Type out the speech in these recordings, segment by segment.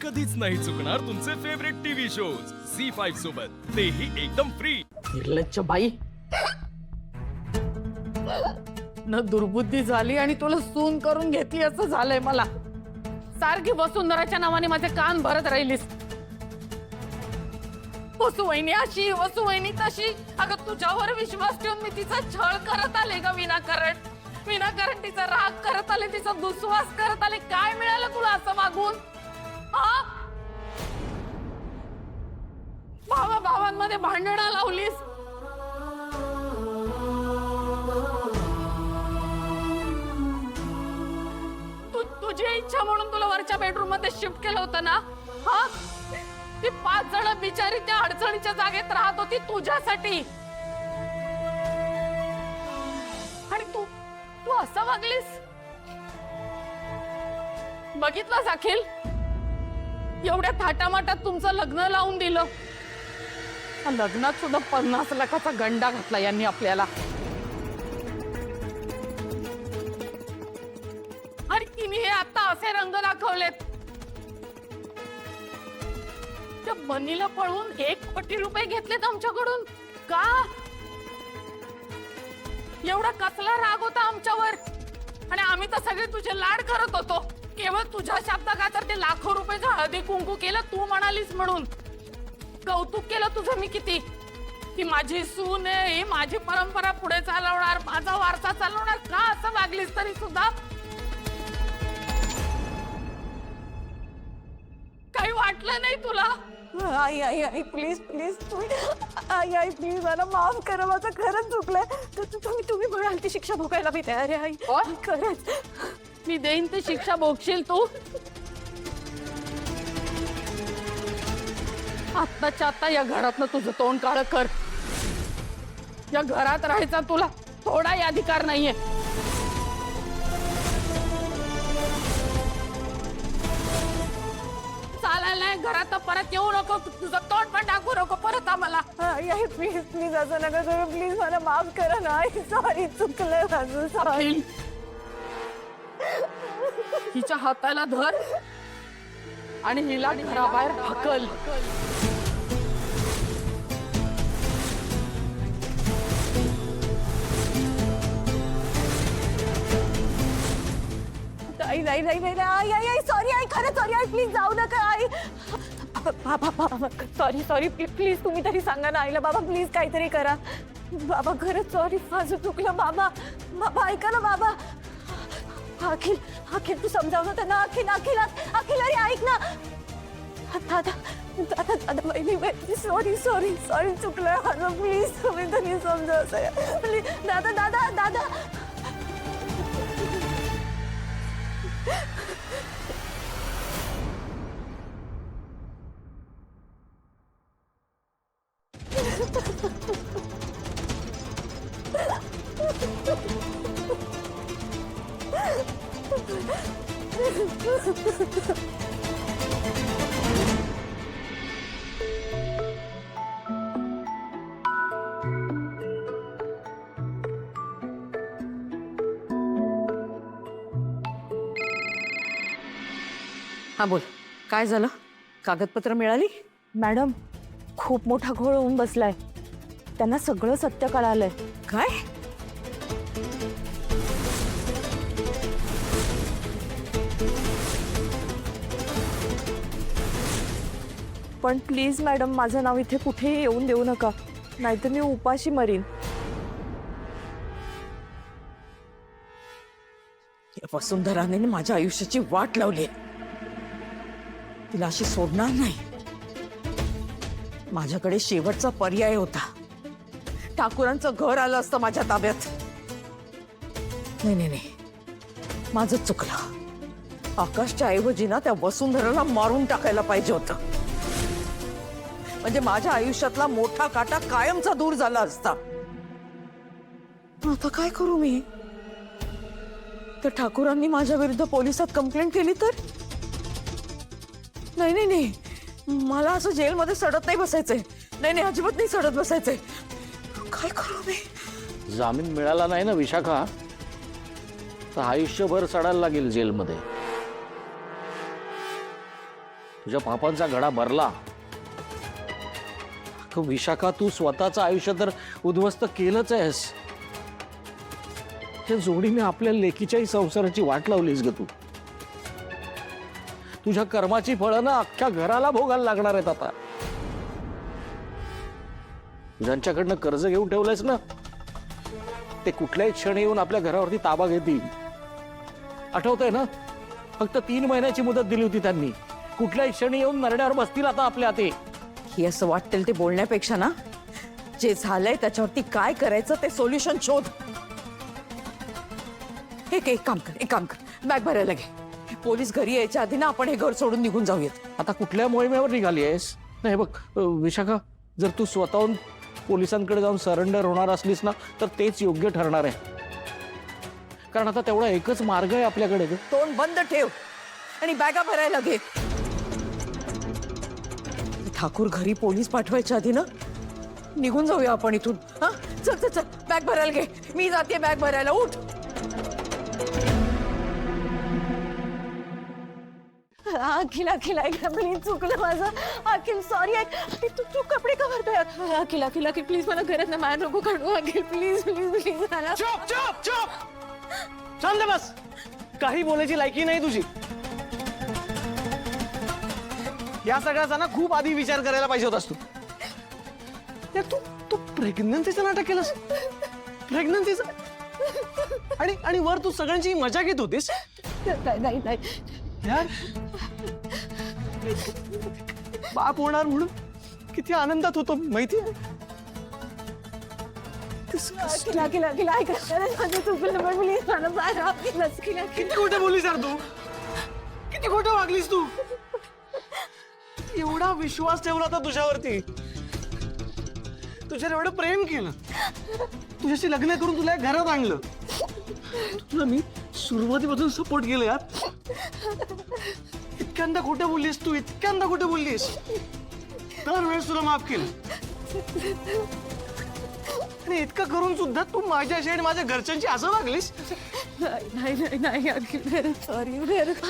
कधीच नाही चुकणार तुमचे फेवरेट टीव्ही शोज झी5 सोबत, तेही एकदम फ्री। निर्लज्ज बाई, न दुर्बुद्धी झाली आणि तुला सून करून घेतली असं झालंय मला। सारखी वसुंधराच्या नावाने माझे कान भरत राहिलीस। वसुवहिनी अशी, वसुवहिनी तशी। अगं तुझ्यावर विश्वास ठेवून मी तिचा छळ करत आले ग विनाकारण तिचा राग करत आले, तिचा दुस्वास करत आले। काय मिळालं तुला असं मागून? भावांमध्ये भांडणं लावलीस। तुझी इच्छा म्हणून तुला वरच्या बेडरूम मध्ये शिफ्ट केलं होतं ना? ती 5 जण बिचारी त्या अडचणीच्या जागेत राहत होती तुझ्यासाठी, आणि तू असं वागलीस। बघितलंस अखिल, एवढ्या थाटामाटात तुमचं लग्न लावून दिलं। लग्नात सुद्धा 50 लाखाचा गंडा घातला यांनी आपल्याला। आणि तिने हे आता असे रंग दाखवलेत। त्या बनीला पळवून 1 कोटी रुपये घेतलेत आमच्याकडून। का? एवढा कसला राग होता आमच्यावर? आणि आम्ही तर सगळे तुझे लाड करत होतो। केवळ तुझ्या शब्दाखातर ते लाखो रुपयाचं हळदी कुंकू केलं तू म्हणालीस म्हणून। कौतुक केलं तुझं मी किती। ती माझी सून आहे, ही माझी परंपरा पुढे चालवणार, माझा वारसा चालवणार। का असं वागलीस तरी सुद्धा? काही वाटलं नाही तुला? आई आई आई प्लीज प्लीज आई आई प्लीज मला माफ करा, माझं खरंच चुकलंय। तुम्ही म्हणाल ती शिक्षा भोगायला मी तयार आहे आई। खरंच मी देईन ती शिक्षा भोगशील तू। आत्ताच्या आता या घरातनं तुझं तोंड काळं कर। या घरात राहायचा तुला थोडाही अधिकार नाहीये। चालायला घरात परत येऊ नको, तुझं तोंड पण टाकू नको परत आम्हाला। आई आई प्लीज प्लीज असं नका करू, प्लीज मला माफ करा ना आई। सॉरी, चुकलंय माझं, सॉरी। हिच्या हाताला धर आणि हिला घराबाहेर ढकल। आई नाही नाही नाही आई आई आई सॉरी आई, खरंच सॉरी आई, प्लीज जाऊ नका आई। बाबा सॉरी सॉरी प्लीज तुम्ही तरी सांगा ना आईला। बाबा प्लीज काहीतरी करा बाबा, खरंच सॉरी, माझं चुकलं बाबा। बाबा ऐका ना बाबा। अखिल अखिल तू समजाव ना त्यांना। अखिल अखिल अखिल अरे ऐक ना। दादा दादा दादा वहिनी सॉरी सॉरी सॉरी, चुकलं माझं, प्लीज तुम्ही तरी समजाव प्लीज। दादा दादा दादा हा बोल, काय झालं? कागदपत्र मिळाली? मॅडम खूप मोठा घोळ होऊन बसलाय, त्यांना सगळं सत्य कळालंय। काय? पण प्लीज मॅडम माझं नाव इथे कुठेही येऊन देऊ नका, नाहीतर मी उपाशी मरीन। वसुंधराने माझ्या आयुष्याची वाट लावली, तिला अशी सोडणार नाही। माझ्याकडे शेवटचा पर्याय होता, ठाकूरांचं घर आलं असतं माझ्या ताब्यात। नाही नाही नाही, माझं चुकलं। आकाशच्या ऐवजी ना त्या वसुंधराला मारून टाकायला पाहिजे होतं, म्हणजे माझ्या आयुष्यातला मोठा काटा कायमचा दूर झाला असता। आता काय करू मी? तर ठाकूरांनी माझ्या विरुद्ध पोलिसात कंप्लेंट केली तर? नाही नाही नाही, मला असं जेलमध्ये सडत नाही बसायचंय। नाही नाही, अजिबात नाही सडत बसायचंय। काय करू मी? जामीन मिळाला नाही ना विशाखा, तर आयुष्यभर सडायला लागेल जेलमध्ये। तुझ्या पापांचा घडा भरला. विशाखा, तू स्वतःचं आयुष्य तर उद्ध्वस्त केलंच आहेस. त्या जोडीने आपल्या लेकीच्याही संसाराची वाट लावलीस ग तू. तुझ्या कर्माची फळं ना अख्ख्या घराला भोगायला लागणार आहेत आता. ज्यांच्याकडनं कर्ज घेऊन ठेवलंयस ना, ते कुठल्याही क्षणी येऊन आपल्या घरावरती ताबा घेतील. आठवतंय ना, फक्त 3 महिन्याची मुदत दिली होती त्यांनी. कुठल्याही क्षणी येऊन नरड्यावर बसतील आता आपल्या हाती. ही असं वाटेल ते बोलण्यापेक्षा ना, जे झालंय त्याच्यावरती काय करायचं ते सोल्युशन शोध. एक काम कर, बॅग भरायला घे. पोलीस घरी यायच्या आधी ना आपण हे घर सोडून निघून जाऊयात. आता कुठल्या मोहिमेवर निघाली आहेस? नाही बघ विशाखा, जर तू स्वतःहून पोलिसांकडे जाऊन सरेंडर होणार असलीस ना, तर तेच योग्य ठरणार आहे. कारण आता तेवढा एकच मार्ग आहे आपल्याकडे. तोंड बंद ठेव आणि बॅगा भरायला घे. ठाकूर घरी पोलीस पाठवायच्या आधी ना निघून जाऊया आपण इथून. हा, चल चल चल, बॅग भरायला घे. मी जाते बॅग भरायला. उठ. अखिल प्लीज, चुकलं माझं. अखिल सॉरी. तू कपडे का भरतोय? अखिल प्लीज, मला घरात ना बाहेर नको काढू. अखिल प्लीज प्लीज प्लीज मला. चुप चुप चुप, शांत बस. काही बोलायची लायकी नाही तुझी. या सगळ्याचा ना खूप आधी विचार करायला पाहिजे होतास तू. यार तू प्रेग्नन्सीचं नाटक केलंस. प्रेग्नन्सीचं आणि वर तू सगळ्यांची मजा घेत होतीस. नाही यार बाप होणार म्हणून किती आनंदात होतो माहिती. अखिल ऐक, माझं चुकलं पण प्लीज मला बाहेर. किती खोटं बोललीस यार तू. किती खोटं वागलीस तू. एवढा विश्वास ठेवला होता तुझ्यावरती. तुझ्यावर एवढं प्रेम केलं. तुझ्याशी लग्न करून तुला घरात आणलं. तुला मी सुरुवातीपासून सपोर्ट केलं यार. इतक्यांदा खोटं बोललीस तू. इतक्यांदा खोटं बोललीस. दरवेळेस तुला माफ केलं. आणि इतकं करून सुद्धा तू माझ्याशी आणि माझ्या घरच्यांची असं वागलीस. नाही अखिल, सॉरी.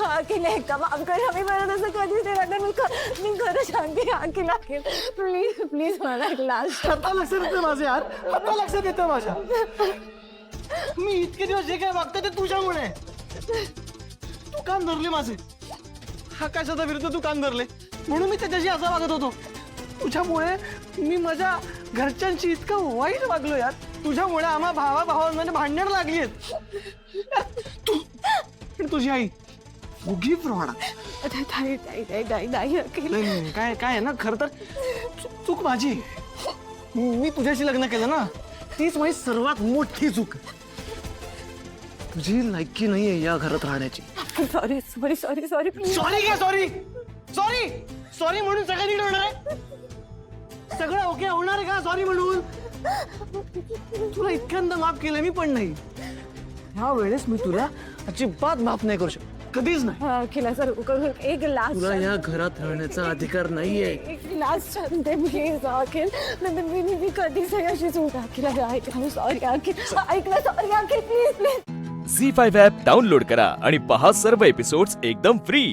अखिल एकदा माफ कर. मी परत असं कधीच नाही वाटत. मी खरं सांगते अखिल प्लीज प्लीज मला एक लास्ट. आता लक्षात येतं माझं यार. आता लक्षात येतं माझ्या. मी इतके दिवस जे काय वागतं ते तुझ्यामुळे. तू कान धरले माझे. आकाशाचा विरुद्ध तू कान धरले म्हणून मी त्याच्याशी असा वागत होतो. तुझ्यामुळे मी माझ्या घरच्यांशी इतकं वाईट वागलो यार. तुझ्यामुळे आम्हा भावांमध्ये भांडण लागली आहेत. तू तुझी आई उगी प्रमाणा. नाही अखिल. नाही काय आहे ना, खरं तर चूक माझी. मी तुझ्याशी लग्न केलं ना, तीच माझी सर्वात मोठी चूक. तुझी लायकी नाहीये या घरात राहण्याची. Sorry sorry sorry sorry please. Sorry काय सॉरी सॉरी सॉरी म्हणून सगळं नीट होणार आहे. सगळं ओके होणार आहे का सॉरी म्हणून. तुला इतक्यांदा माफ केलं मी पण नाही. ह्या वेळेस मी तुला अजिबात माफ नाही करू शकत. कधीच नाही. अखिल सर एक लास्ट. तुला या घरात राहण्याचा अधिकार नाहीये. एक लास्ट चान्स प्लीज अखिल. मी कधीच अशी चूक. अखिल ऐक, सॉरी अखिल. ऐकलं, sorry Akhil please please. Zee five app download करा आणि पहा सर्व एपिसोड्स एकदम फ्री.